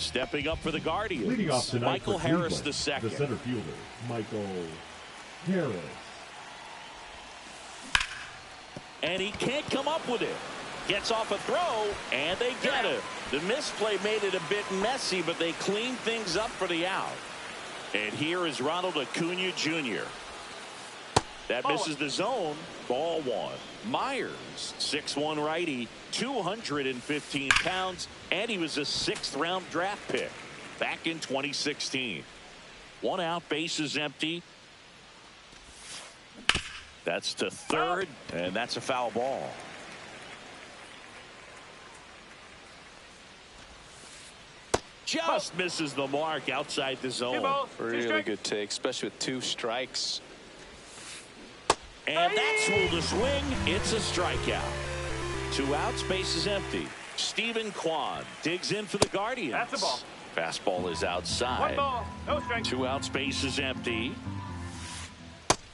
Stepping up for the Guardians, leading off tonight Michael for Harris Cleveland, II. the center fielder, Michael Harris. And he can't come up with it. Gets off a throw, and they get it. The misplay made it a bit messy, but they cleaned things up for the out. And here is Ronald Acuna Jr. That misses the zone. Ball one. Myers, 6'1" righty, 215 pounds, and he was a 6th-round draft pick back in 2016. 1 out, bases empty. That's to third, and that's a foul ball. Just misses the mark outside the zone. Really good take, especially with 2 strikes. And that's ruled a swing. It's a strikeout. 2 outs, base is empty. Stephen Kwan digs in for the Guardians. That's a ball. Fastball is outside. 1 ball, no strike. 2 outs, base is empty.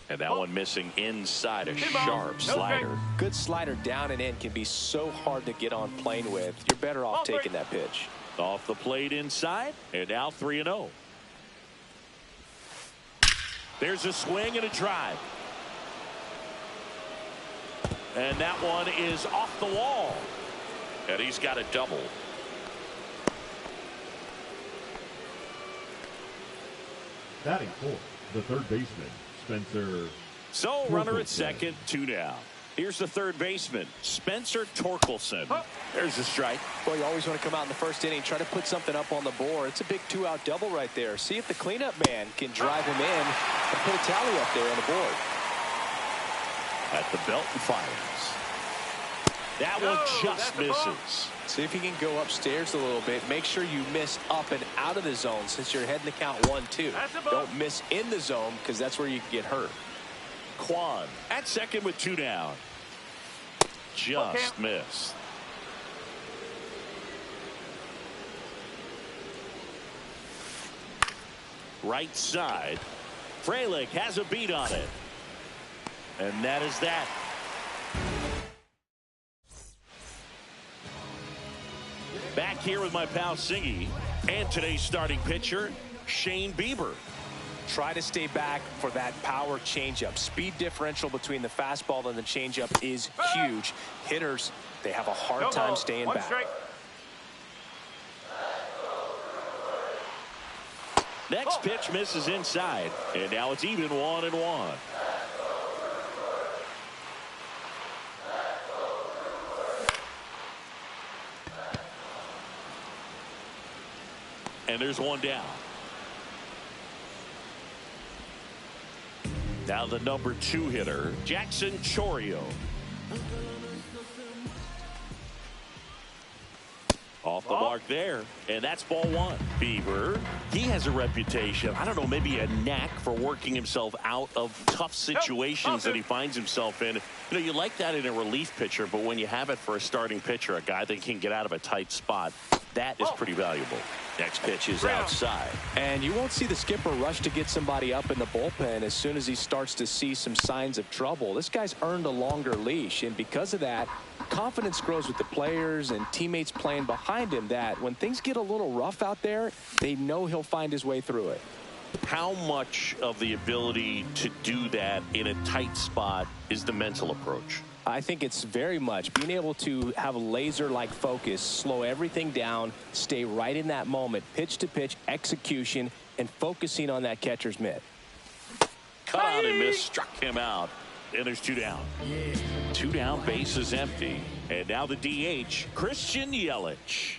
And that one missing inside a sharp slider. Good slider down and in can be so hard to get on plane with. You're better off taking that pitch. Off the plate inside, and now 3-0. There's a swing and a drive. And that one is off the wall. And he's got a double. Batting fourth, the third baseman, Spencer. So runner at second, 2 down. Here's the third baseman, Spencer Torkelson. There's a strike. Well, you always want to come out in the first inning, try to put something up on the board. It's a big 2-out double right there. See if the cleanup man can drive him in and put a tally up there on the board. At the belt and fires. That one just misses. See if you can go upstairs a little bit. Make sure you miss up and out of the zone since you're heading to count 1-2. Don't miss in the zone because that's where you can get hurt. Kwan at second with 2 down. Just missed. Right side. Frelick has a beat on it. And that is that. Back here with my pal Singy and today's starting pitcher, Shane Bieber. Try to stay back for that power changeup. Speed differential between the fastball and the changeup is huge. Hitters, they have a hard time staying back. Strike. Next pitch misses inside, and now it's even 1-1. And there's 1 down. Now the number 2 hitter, Jackson Chourio. Off the mark there, and that's ball 1. Bieber, he has a reputation, I don't know, maybe a knack for working himself out of tough situations that he finds himself in. You know, you like that in a relief pitcher, but when you have it for a starting pitcher, a guy that can get out of a tight spot, that is pretty valuable. Next pitch is outside. And you won't see the skipper rush to get somebody up in the bullpen as soon as he starts to see some signs of trouble. This guy's earned a longer leash, and because of that, confidence grows with the players and teammates playing behind him that when things get a little rough out there, they know he'll find his way through it. How much of the ability to do that in a tight spot is the mental approach? I think it's very much being able to have a laser-like focus, slow everything down, stay right in that moment, pitch-to-pitch execution, and focusing on that catcher's mitt. Cut on and miss, struck him out, and there's 2 down. 2 down, base is empty, and now the DH, Christian Yelich.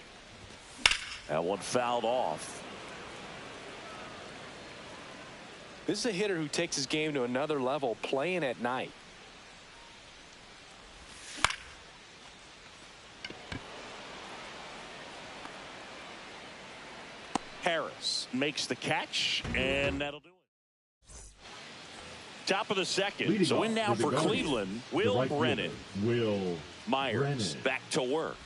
That one fouled off. This is a hitter who takes his game to another level, playing at night. Harris makes the catch, and that'll do it. Top of the second. So in now for Cleveland, Will Brennan. Myers back to work.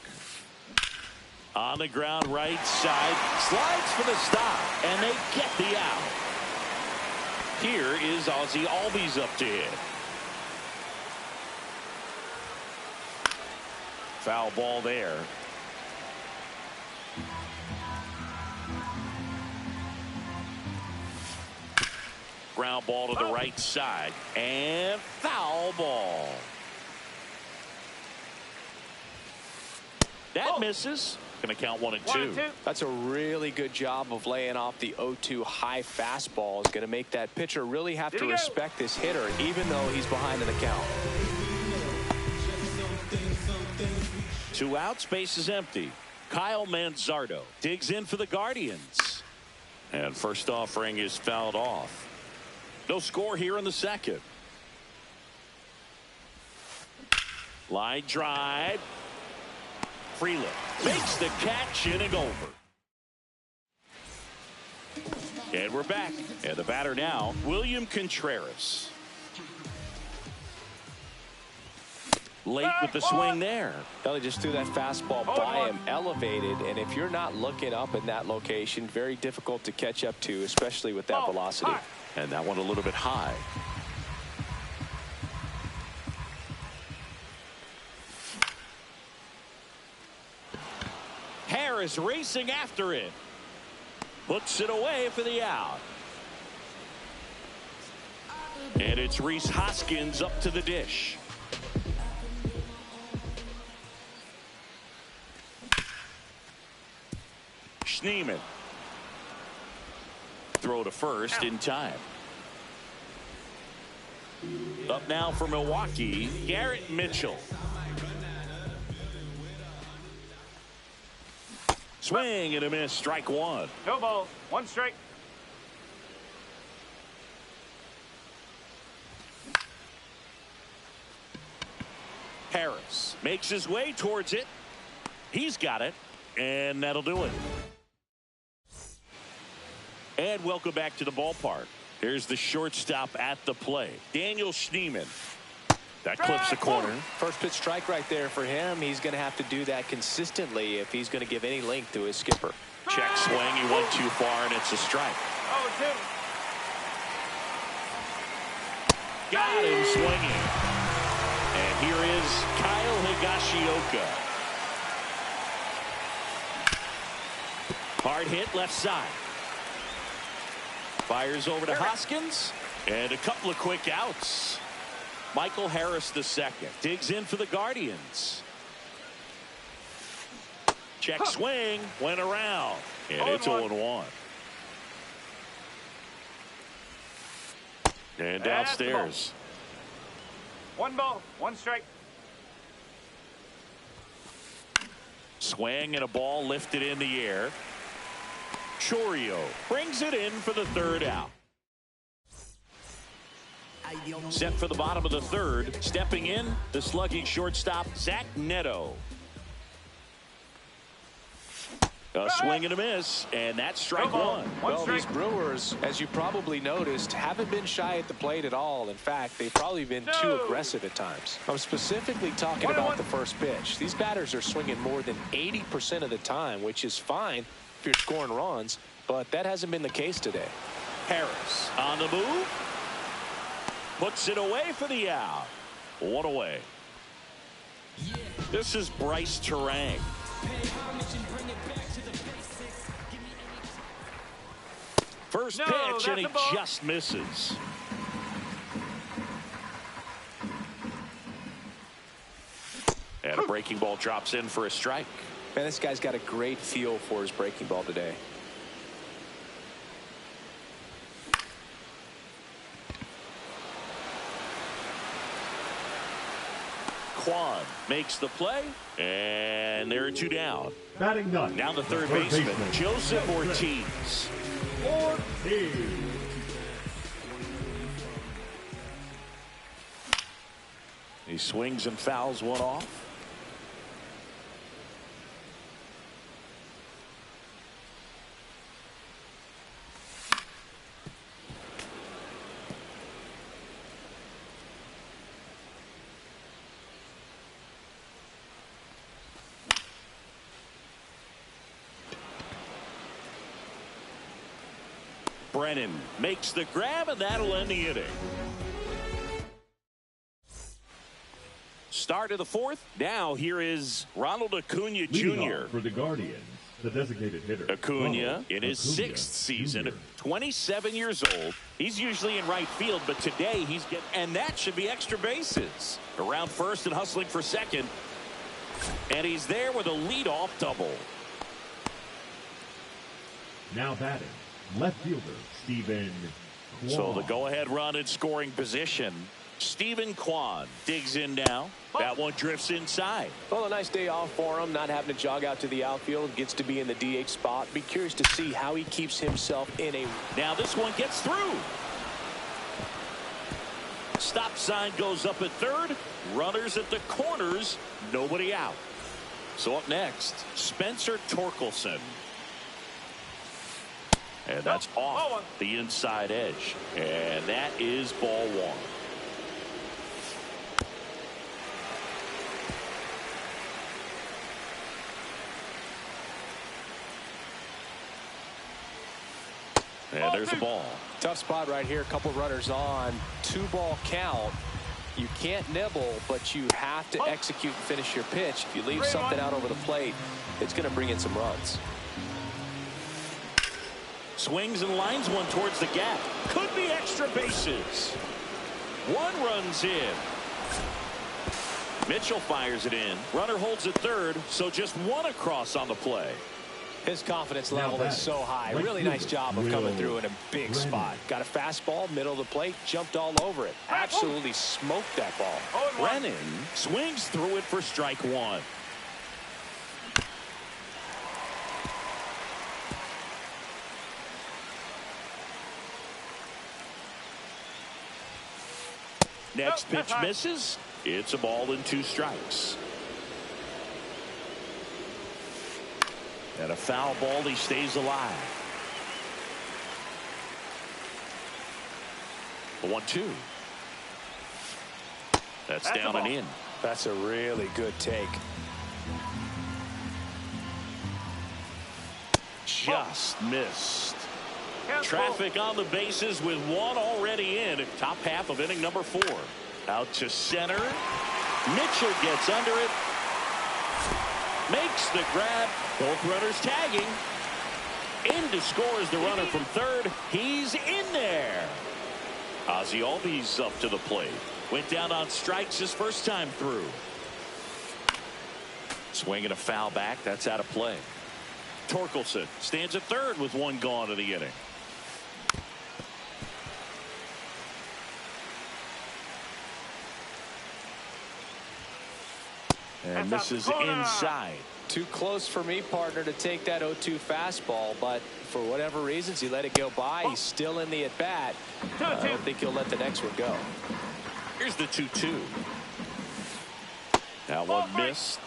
On the ground right side. Slides for the stop, and they get the out. Here is Ozzie Albies up to hit. Foul ball there. ground ball to the right side. And foul ball. That misses. Going to count 1 and 2. That's a really good job of laying off the 0-2 high fastball. Is going to make that pitcher really have to respect this hitter, even though he's behind in the count. 2 outs, base is empty. Kyle Manzardo digs in for the Guardians. And first offering is fouled off. No score here in the second. Line drive. Freeland makes the catch, inning over. And we're back. And the batter now, William Contreras. Late with the swing there. He just threw that fastball by him, elevated, and if you're not looking up in that location, very difficult to catch up to, especially with that velocity. And that one a little bit high. Harris racing after it. Puts it away for the out. And it's Rhys Hoskins up to the dish. Schneemann. Throw to first in time. Up now for Milwaukee, Garrett Mitchell. Swing and a miss, strike 1. No ball, 1 strike. Harris makes his way towards it. He's got it, and that'll do it. And welcome back to the ballpark. Here's the shortstop at the play, Daniel Schneemann. That clips the corner. First pitch strike right there for him. He's going to have to do that consistently if he's going to give any length to his skipper. Check swing. He went too far, and it's a strike. Got him swinging. And here is Kyle Higashioka. Hard hit left side. Fires over to Hoskins. And a couple of quick outs. Michael Harris II digs in for the Guardians. Check swing. Went around. And it's 0-1. And downstairs. 1 ball, 1 strike. Swing and a ball lifted in the air. Chorio brings it in for the 3rd out. Set for the bottom of the 3rd. Stepping in, the slugging shortstop, Zach Neto. A swing and a miss, and that's strike 1. Well, these Brewers, as you probably noticed, haven't been shy at the plate at all. In fact, they've probably been too aggressive at times. I'm specifically talking about the first pitch. These batters are swinging more than 80% of the time, which is fine if you're scoring runs, but that hasn't been the case today. Harris on the move. Puts it away for the out. 1 away. This is Bryce Terang. First pitch, and he just misses. And a breaking ball drops in for a strike. Man, this guy's got a great feel for his breaking ball today. Kwan makes the play, and there are 2 down. Batting ninth. Now the third baseman, Joseph Ortiz. He swings and fouls one off. Brennan makes the grab, and that'll end the inning. Start of the 4th. Now here is Ronald Acuna Leading Jr. off for the Guardians, the designated hitter. Acuna in his sixth season, 27 years old. He's usually in right field, but today he's getting, and that should be extra bases. Around first and hustling for second. And he's there with a leadoff double. Now batting, left fielder Stephen Kwan. So the go-ahead run in scoring position. Stephen Kwan digs in now. That one drifts inside. Well, a nice day off for him, not having to jog out to the outfield. Gets to be in the DH spot. Be curious to see how he keeps himself in a... Now this one gets through. Stop sign goes up at third. Runners at the corners. Nobody out. So up next, Spencer Torkelson. And that's off the inside edge. And that is ball one. And there's the ball. Tough spot right here. A couple runners on. 2-ball count. You can't nibble, but you have to execute and finish your pitch. If you leave something out over the plate, it's going to bring in some runs. Swings and lines one towards the gap. Could be extra bases. One runs in. Mitchell fires it in. Runner holds at third, so just one across on the play. His confidence level is so high. Really nice job of coming through in a big spot. Got a fastball, middle of the plate, jumped all over it. Absolutely smoked that ball. Brennan swings through it for strike one. Next pitch misses. It's a ball and 2 strikes. And a foul ball. He stays alive. The 1-2. That's down and in. That's a really good take. Just missed. Traffic on the bases with one already in. Top half of inning number 4. Out to center. Mitchell gets under it. Makes the grab. Both runners tagging. In to score is the runner from third. He's in there. Ozzie Albies up to the plate. Went down on strikes his first time through. Swinging a foul back. That's out of play. Torkelson stands at third with one gone in the inning. And this is inside. Too close for me, partner, to take that 0-2 fastball, but for whatever reasons, he let it go by. He's still in the at-bat. I don't think he'll let the next one go. Here's the 2-2. Now one missed.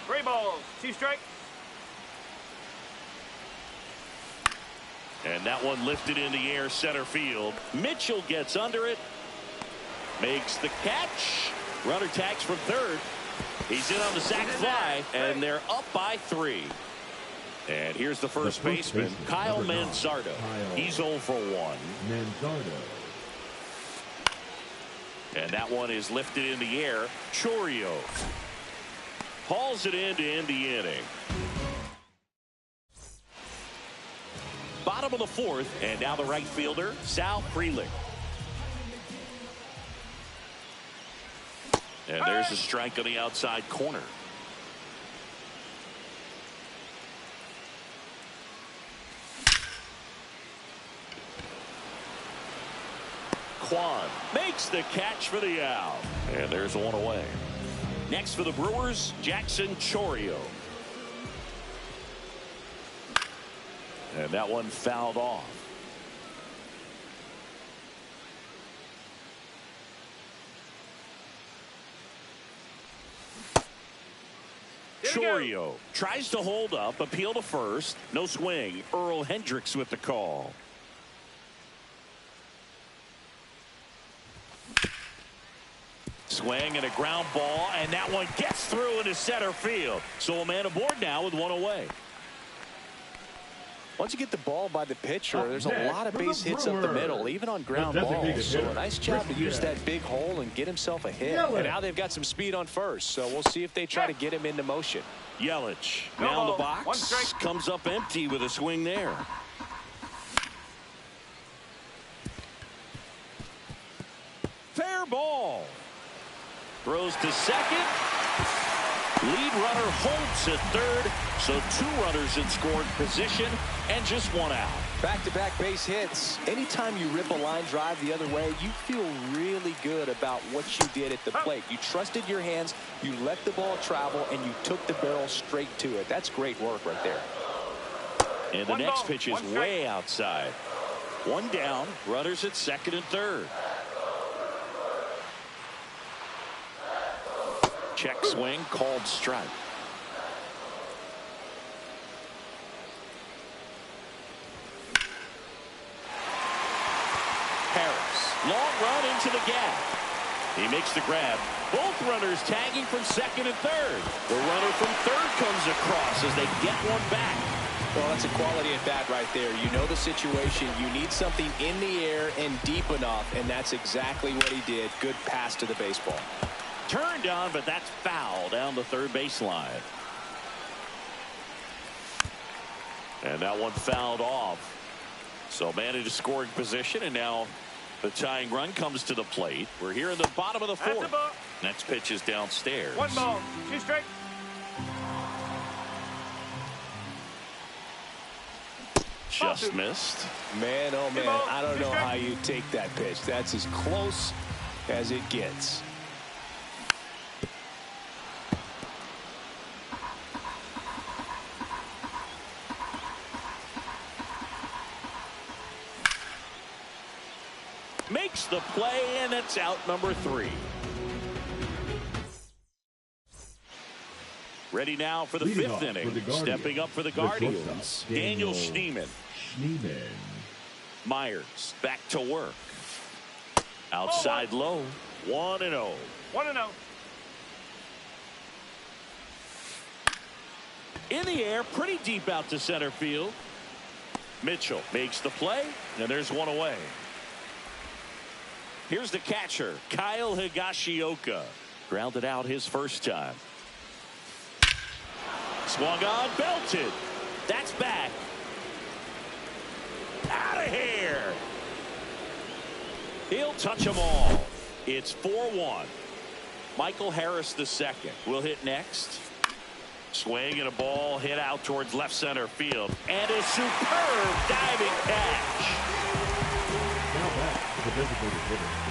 3 balls, 2 strikes. And that one lifted in the air center field. Mitchell gets under it. Makes the catch. Runner tags from third. He's in on the sac fly, and they're up by 3. And here's the first baseman, Kyle Manzardo. He's 0 for 1. Manzardo. And that one is lifted in the air. Chourio hauls it in to end the inning. Bottom of the 4th, and now the right fielder, Sal Frelick. And there's a strike on the outside corner. Kwan makes the catch for the out. And there's one away. Next for the Brewers, Jackson Chourio. And that one fouled off. Chourio tries to hold up, appeal to first. No swing. Earl Hendricks with the call. Swing and a ground ball, and that one gets through into center field. So a man aboard now with one away. Once you get the ball by the pitcher, there's a lot of base hits up the middle, even on ground balls. So a nice job to use that big hole and get himself a hit. And now they've got some speed on first, so we'll see if they try to get him into motion. Yelich No down the ball. One box. strike. Comes up empty with a swing there. Fair ball. Throws to second. Lead runner holds at third. So 2 runners in scoring position and just 1 out. Back-to-back base hits. Anytime you rip a line drive the other way, you feel really good about what you did at the plate. You trusted your hands, you let the ball travel, and you took the barrel straight to it. That's great work right there. And the next pitch is way outside. 1 down, runners at second and third. Check swing, called strike. Harris, long run into the gap. He makes the grab. Both runners tagging from second and third. The runner from third comes across as they get one back. Well, that's a quality at bat right there. You know the situation. You need something in the air and deep enough, and that's exactly what he did. Good pass to the baseball. Turned on, but that's foul down the third baseline. And that one fouled off. So man into scoring position, and now the tying run comes to the plate. We're here in the bottom of the 4th. Next pitch is downstairs. 1 ball, 2 strike. Just missed. Man, oh man, I don't know how you take that pitch. That's as close as it gets. Makes the play, and it's out number 3. Ready now for the 5th inning. Stepping up for the Guardians, Daniel Schneemann. Myers back to work. Outside low. 1-0. 1-0. In the air, pretty deep out to center field. Mitchell makes the play, and there's one away. Here's the catcher, Kyle Higashioka. Grounded out his first time. Swung on, belted. That's back. Out of here. He'll touch them all. It's 4-1. Michael Harris the second will hit next. Swing and a ball hit out towards left center field. And a superb diving catch. Now back to the designated hitter.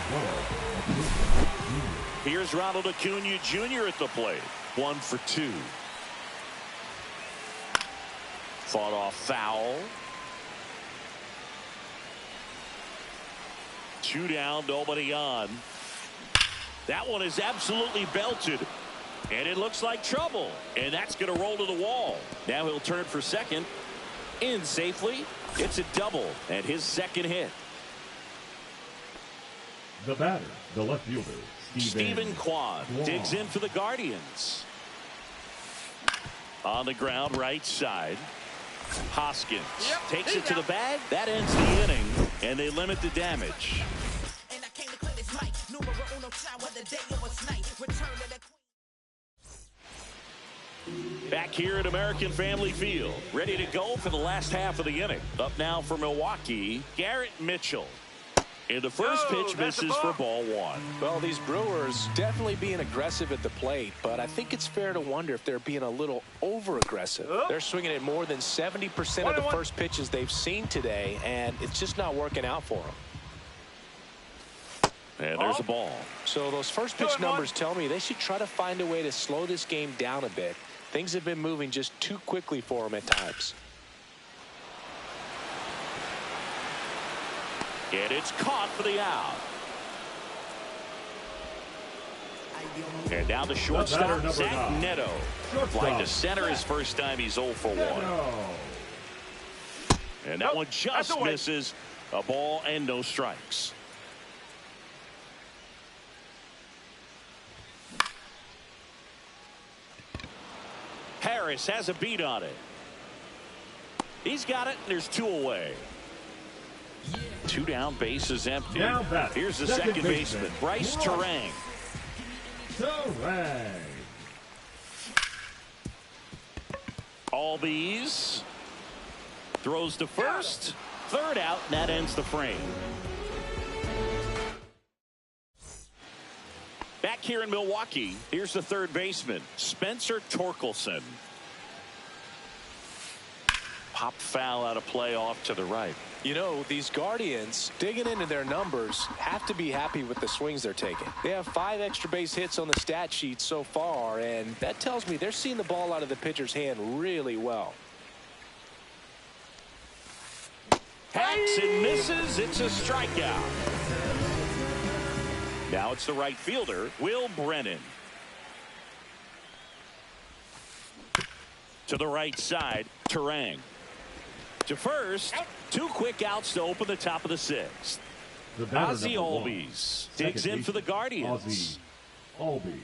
Here's Ronald Acuna Jr. at the plate. 1 for 2. Fought off foul. 2 down, nobody on. That one is absolutely belted. And it looks like trouble. And that's going to roll to the wall. Now he'll turn for second. In safely. It's a double. And his second hit. The batter, the left fielder, Stephen Kwan digs in for the Guardians. On the ground, right side. Hoskins takes it to the bag. That ends the inning, and they limit the damage. Back here at American Family Field, ready to go for the last half of the inning. Up now for Milwaukee, Garrett Mitchell. And the first pitch misses for ball 1. Well, these Brewers definitely being aggressive at the plate, but I think it's fair to wonder if they're being a little over-aggressive. They're swinging at more than 70% of the first pitches they've seen today, and it's just not working out for them. And there's a ball. So those first pitch numbers tell me they should try to find a way to slow this game down a bit. Things have been moving just too quickly for them at times. And it's caught for the out. And now the shortstop, Zach Neto. Flying to center his first time. He's 0 for 1. And that one just misses. A ball and no strikes. Harris has a beat on it. He's got it, and there's 2 away. 2 down, base is empty. Here's the second baseman, Bryce Terang. Albies throws to first. Third out, and that ends the frame. Back here in Milwaukee, here's the third baseman, Spencer Torkelson. Pop foul out of play off to the right. You know, these Guardians, digging into their numbers, have to be happy with the swings they're taking. They have 5 extra base hits on the stat sheet so far, and that tells me they're seeing the ball out of the pitcher's hand really well. Hacks and misses. It's a strikeout. Now it's the right fielder, Will Brennan. To the right side, Turang. To first, 2 quick outs to open the top of the 6th. Ozzie Albies digs in for the Guardians. Albies.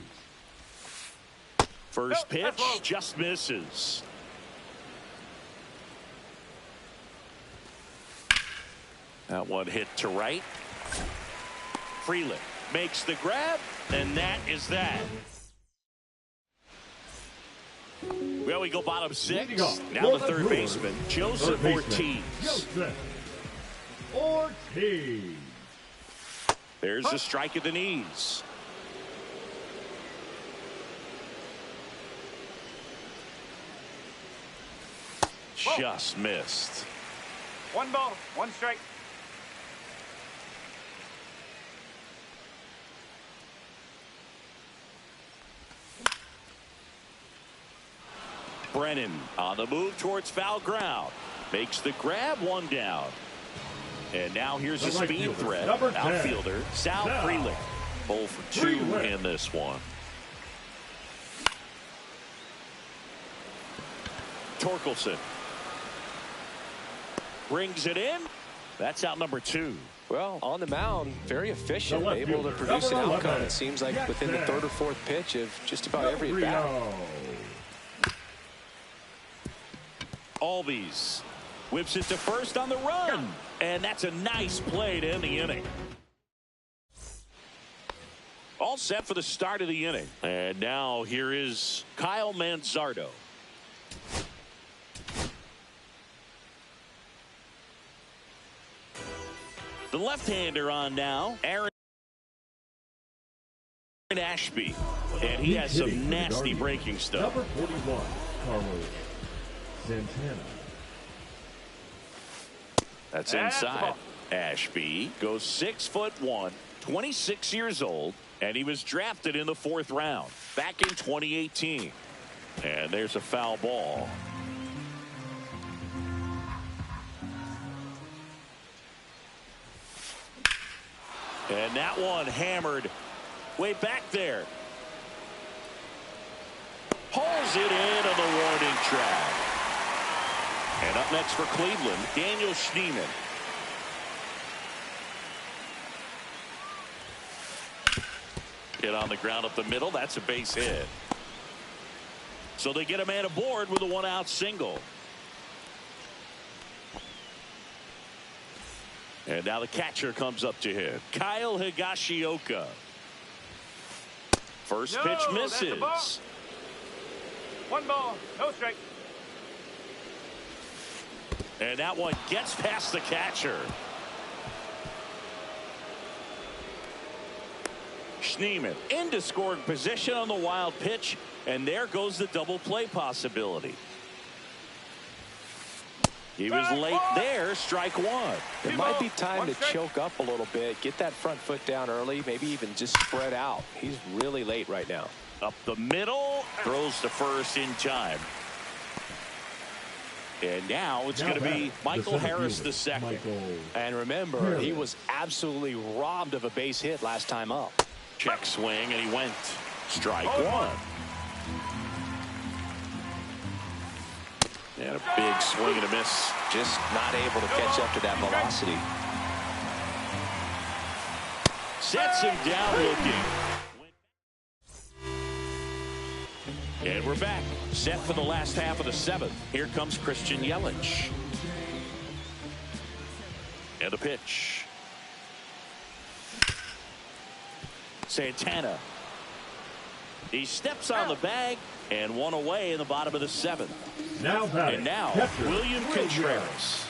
First pitch just misses. That one hit to right. Freeland makes the grab, and that is that. Well, we go bottom 6. Now the third baseman, Joseph Ortiz. There's a strike at the knees. Just missed. 1 ball, 1 strike. Brennan on the move towards foul ground. Makes the grab, 1 down. And now here's a speed threat. Outfielder, Sal Freeland. 0 for 2 in this one. Torkelson brings it in. That's out number 2. Well, on the mound, very efficient, able to produce an outcome, it seems like, within the 3rd or 4th pitch of just about every at-bat. Albies whips it to first on the run, and that's a nice play to end the inning. All set for the start of the inning, and now here is Kyle Manzardo. The left-hander on now, Aaron Ashby, and he has some nasty breaking stuff. Number 41, Carlos Santana. That's inside. Ashby goes 6'1", 26 years old, and he was drafted in the 4th round back in 2018. And there's a foul ball. And that one hammered way back there. Pulls it in on the warning track. And up next for Cleveland, Daniel Schneemann. Hit on the ground up the middle. That's a base hit. So they get a man aboard with a 1-out single. And now the catcher comes up to him, Kyle Higashioka. First pitch misses. 1 ball, no strike. And that one gets past the catcher. Schneemann into scoring position on the wild pitch, and there goes the double play possibility. He was late there, strike 1. It might be time to choke up a little bit, get that front foot down early, maybe even just spread out. He's really late right now. Up the middle, throws to first in time. And now it's going to be Michael Harris the second. And remember, he was absolutely robbed of a base hit last time up. Check swing, and he went strike 1. And a big swing and a miss. Just not able to catch up to that velocity. Sets him down looking. And we're back. Set for the last half of the 7th. Here comes Christian Yelich. And the pitch. Santana. He steps on the bag, and 1 away in the bottom of the 7th. Now batting, And now, catcher, William Contreras.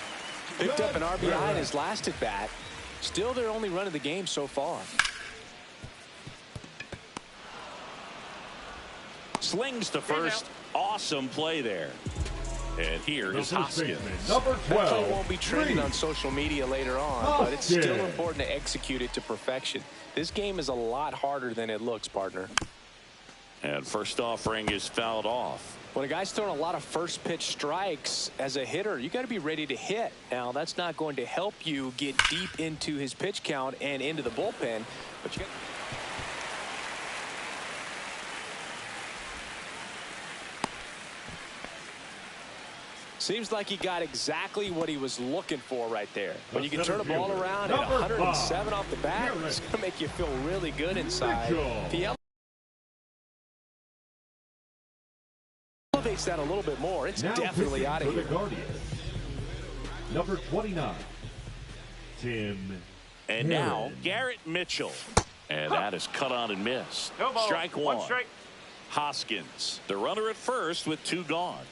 Picked up an RBI in his last at bat. Still their only run of the game so far. Slings to first. Awesome play there. And here is Hoskins. Number 12. That play won't be trending on social media later on, but it's still important to execute it to perfection. This game is a lot harder than it looks, partner. And first offering is fouled off. When a guy's throwing a lot of first pitch strikes as a hitter, you got to be ready to hit. Now, that's not going to help you get deep into his pitch count and into the bullpen, but you got seems like he got exactly what he was looking for right there. When you can turn a ball around at 107 off the bat, it's going to make you feel really good inside. If he elevates that a little bit more, it's now definitely out of here. Number 29, Tim. And now Garrett Mitchell. And that is cut on and missed. No ball. Strike one. One strike. Hoskins, the runner at first with two gone.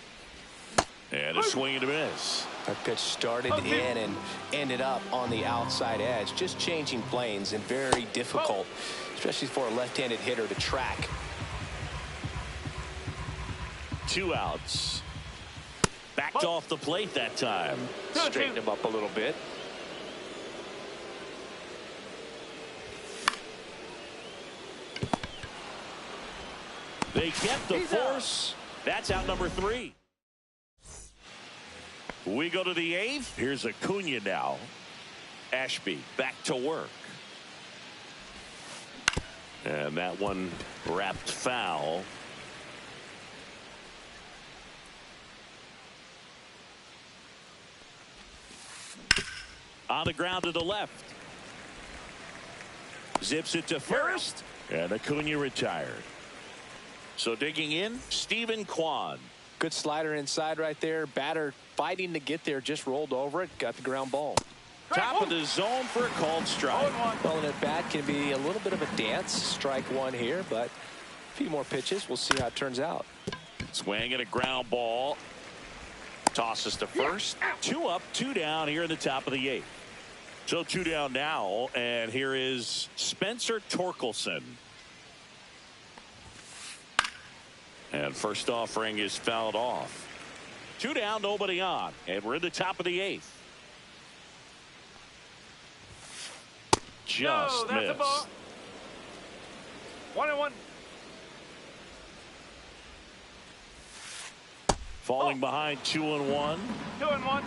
And a swing and a miss. That pitch started in and ended up on the outside edge. Just changing planes and very difficult, especially for a left-handed hitter to track. Two outs. Backed off the plate that time. Straighten him up a little bit. They get the force. That's out number 3. We go to the 8th. Here's Acuna now. Ashby back to work. And that one wrapped foul. On the ground to the left. Zips it to first. And Acuna retired. So digging in, Stephen Kwan. Good slider inside right there. Batter fighting to get there, just rolled over it, got the ground ball. Top of the zone for a called strike. Well, an at bat can be a little bit of a dance. Strike one here, but a few more pitches. We'll see how it turns out. Swing and a ground ball. Tosses to first. 2 up, 2 down here in the top of the 8th. So 2 down now, and here is Spencer Torkelson. And first offering is fouled off. 2 down, nobody on. And we're in the top of the 8th. Just that's missed. a ball. 1-1. Falling behind 2-1. 2-1.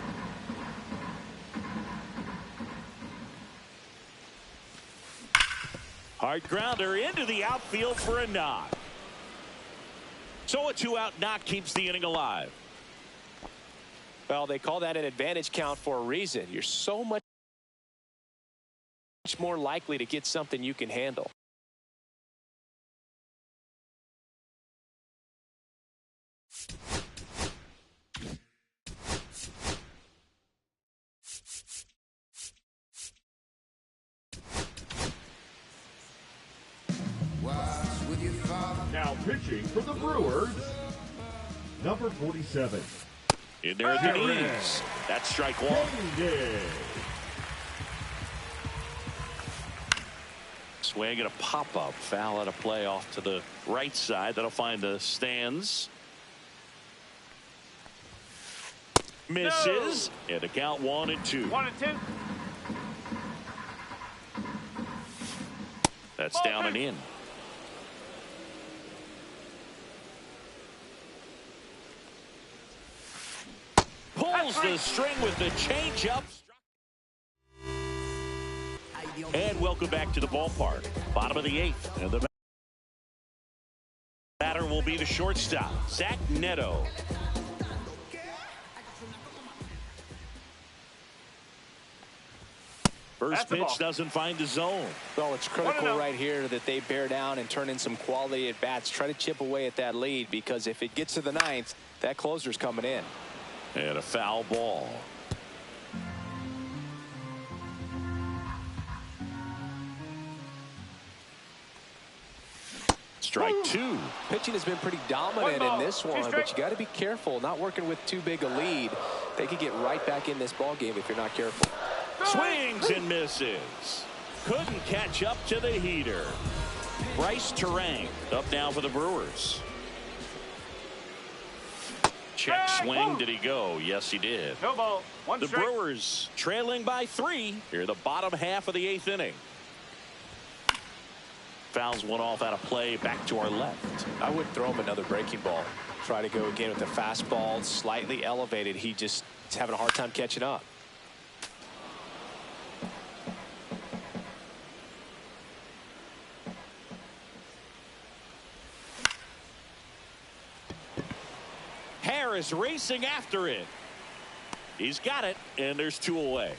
Hard grounder into the outfield for a knock. So a 2-out knock keeps the inning alive. Well, they call that an advantage count for a reason. You're so much more likely to get something you can handle. Now pitching for the Brewers, number 47. In there at the knees. That's strike one. Swing and a pop-up. Foul out of play off to the right side. That'll find the stands. Misses. No. And the count 1-2. 1-2. That's down and in. Pulls the string with the changeup. And welcome back to the ballpark. Bottom of the 8th. And the batter will be the shortstop, Zach Neto. First pitch doesn't find the zone. Well, it's critical right here that they bear down and turn in some quality at bats. Try to chip away at that lead, because if it gets to the 9th, that closer's coming in. And a foul ball. strike two. Pitching has been pretty dominant in this one, but you got to be careful. Not working with too big a lead. They could get right back in this ball game if you're not careful. Swings and misses. Couldn't catch up to the heater. Bryce Terang up now for the Brewers. Check swing. Did he go? Yes, he did. No ball. One the strike. Brewers trailing by 3 here the bottom half of the 8th inning. Fouls one off out of play. Back to our left. I would throw him another breaking ball. Try to go again with the fastball, slightly elevated. He just is having a hard time catching up. Harris racing after it. He's got it, and there's 2 away.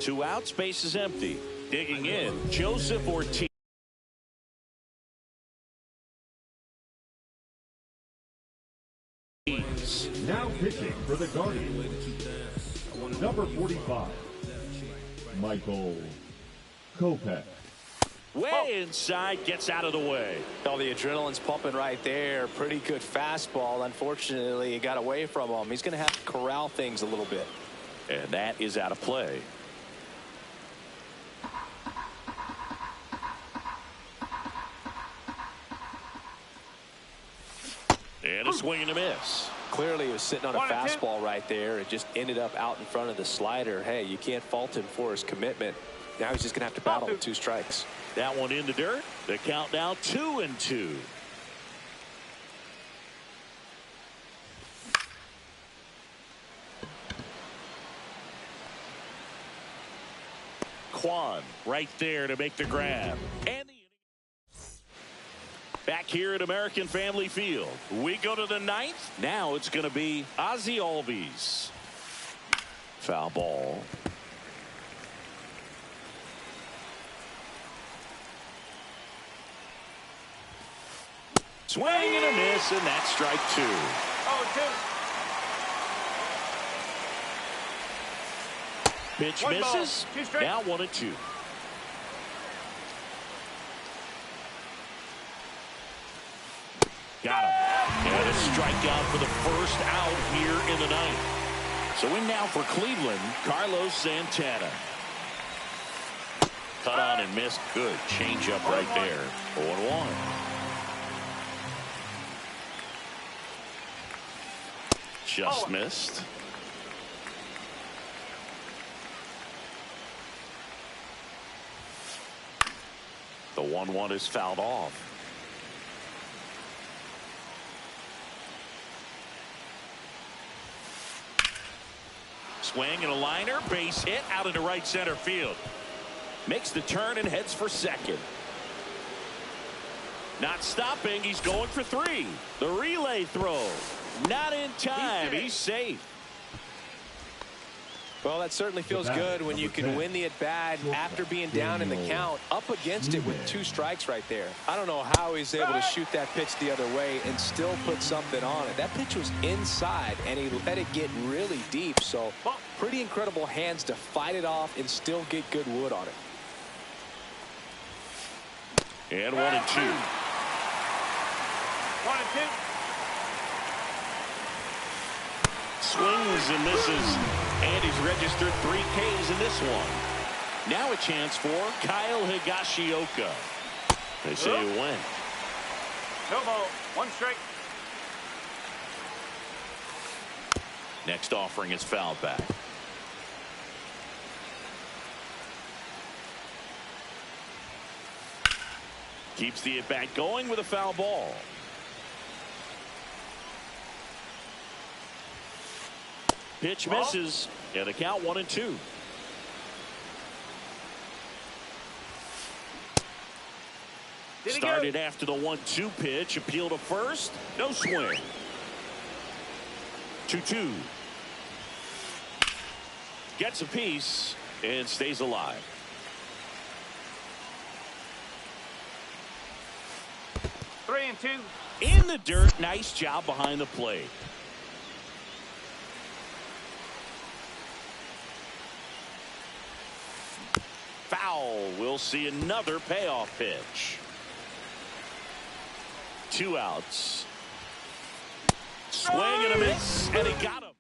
2 outs, base is empty. Digging in, Joseph Ortiz. Now pitching for the Guardians, number 45, Michael Kopech. Way inside, gets out of the way. Oh, the adrenaline's pumping right there. Pretty good fastball. Unfortunately, it got away from him. He's going to have to corral things a little bit. And that is out of play. And a swing and a miss. Clearly, he was sitting on a fastball right there. It just ended up out in front of the slider. Hey, you can't fault him for his commitment. Now he's just going to have to battle with 2 strikes. That one in the dirt. The count now 2-2. Kwan right there to make the grab. And back here at American Family Field, we go to the 9th. Now it's going to be Ozzie Albies. Foul ball. Swing and a miss, and that's strike 2. Pitch misses. Now 1-2. Got him. And a strikeout for the first out here in the 9th. So in now for Cleveland, Carlos Santana. Cut on and missed. Good changeup right there. 0-1. Just missed. The 1-1 is fouled off. Swing and a liner, base hit out into right center field. Makes the turn and heads for second. Not stopping, he's going for 3. The relay throw. Not in time. He's safe. Well, that certainly feels good when you can win the at-bat after being down in the count, up against it with 2 strikes right there. I don't know how he's able to shoot that pitch the other way and still put something on it. That pitch was inside, and he let it get really deep. So pretty incredible hands to fight it off and still get good wood on it. And 1-2. 1-2. Swings and misses. And he's registered 3 Ks in this one. Now a chance for Kyle Higashioka. They say it went. No ball. 1 strike. Next offering is fouled back. Keeps the at-bat going with a foul ball. Pitch misses, and the count 1-2. Started after the 1-2 pitch. Appeal to first. No swing. 2-2. Gets a piece and stays alive. 3-2. In the dirt. Nice job behind the plate. Foul. We'll see another payoff pitch. 2 outs. Swing and a miss, and he got him.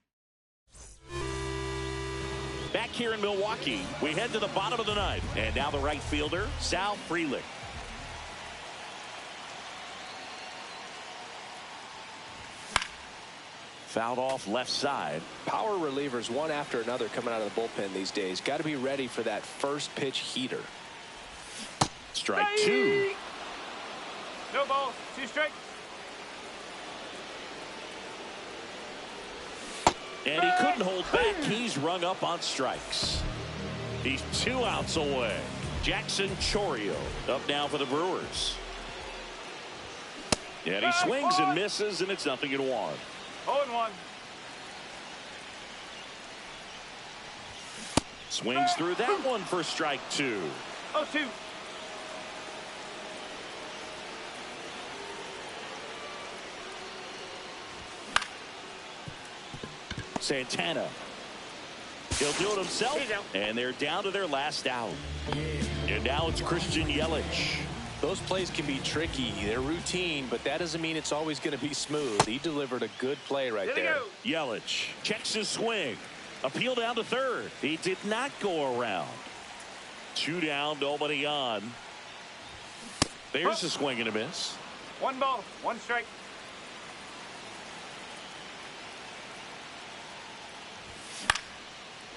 Back here in Milwaukee, we head to the bottom of the ninth. And now the right fielder, Sal Frelick. Fouled off left side. Power relievers one after another coming out of the bullpen these days. Got to be ready for that first pitch heater. Strike 2. No ball. 2 strikes. And he couldn't hold back. He's rung up on strikes. He's 2 outs away. Jackson Chourio up now for the Brewers. And he swings and misses, and it's 0-1. 0-1. Swings through that one for strike 2. 0-2. Santana. He'll do it himself. And they're down to their last out. And now it's Christian Yelich. Those plays can be tricky. They're routine, but that doesn't mean it's always going to be smooth. He delivered a good play right there. Yelich checks his swing. Appeal down to third. He did not go around. 2 down, nobody on. There's a swing and a miss. 1 ball, 1 strike.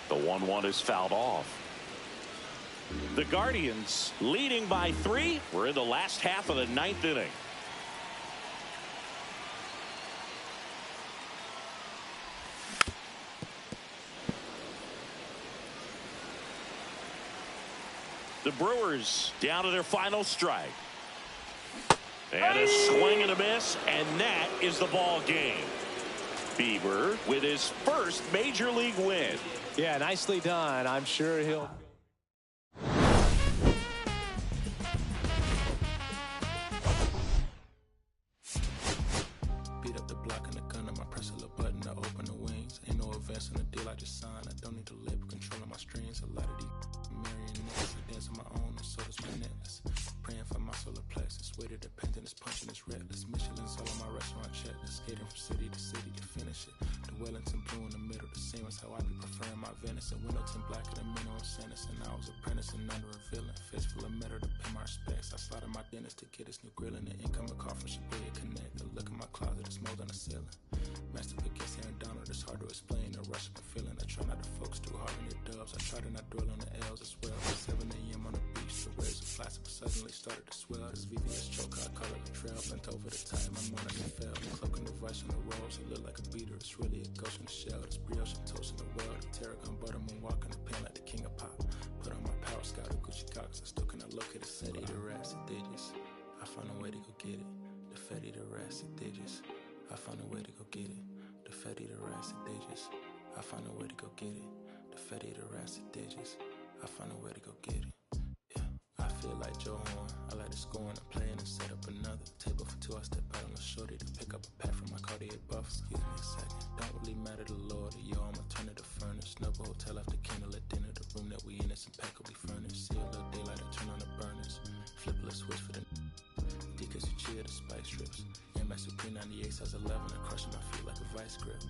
The 1-1 is fouled off. The Guardians leading by 3. We're in the last half of the 9th inning. The Brewers down to their final strike. And a swing and a miss, and that is the ball game. Bieber with his first major league win. Yeah, nicely done. I'm sure he'll. Beat up the block and the gun on my press a little button to open the wings. Ain't no advance on the deal I just signed. I don't need to live controlling my strings. A lot of these marionettes. I dance on my own and so does my necklace. Praying for my solar plexus. Way to dependent is punching this reckless. Michelin's all on my restaurant checklist. Skating from city to city to finish it. The Wellington blue in the middle. The same as how I be preferring my venison. Windleton black at a minimum sentence. And I was apprenticing under a villain. Fist full of metal to pay my respects. I slotted my dentist to get his new grilling. The incoming call from Shibuya Connect. A look in my closet, it's mold on the ceiling. Master pick gets Aaron Donald, it's hard to explain the rush of feeling. I try not to focus too hard on your dubs. I try to not dwell on the L's as well. 7 a.m. on the beach, the waves of plastic suddenly started to swell. This VVS choke, I call it a trail. Bent over the time, I'm on it, fell. Cloaking the vice on the rolls, it look like a beater. It's really a ghost in the shell. This brioche and toast in the world. The tarragon butter moon walking the pen like the king of pop. Put on my power scout, Gucci Cox. I still cannot locate a city, the rats and digits. I found a way to go get it. The Fetty, the rats and digits. I found a way to go get it. The Fetty, the rats and digits. I found a way to go get it. The Fetty, the rats and digits. I found a way to go get it. Yeah, I feel like Joe Horn. I like to score and play and set up another table for 2. I step out on the shorty to pick up a pack from my Cartier buff. Excuse me a second. Don't really matter the Lord. Yo, I'ma turn it to furnace. Snubble hotel after candle at dinner. The room that we in is impeccably furnished. See a little daylight and turn on the burners. Flip a switch for the Deacons who cheer the spice strips. MS Supreme 98 size 11. I crush my feet like a vice grip.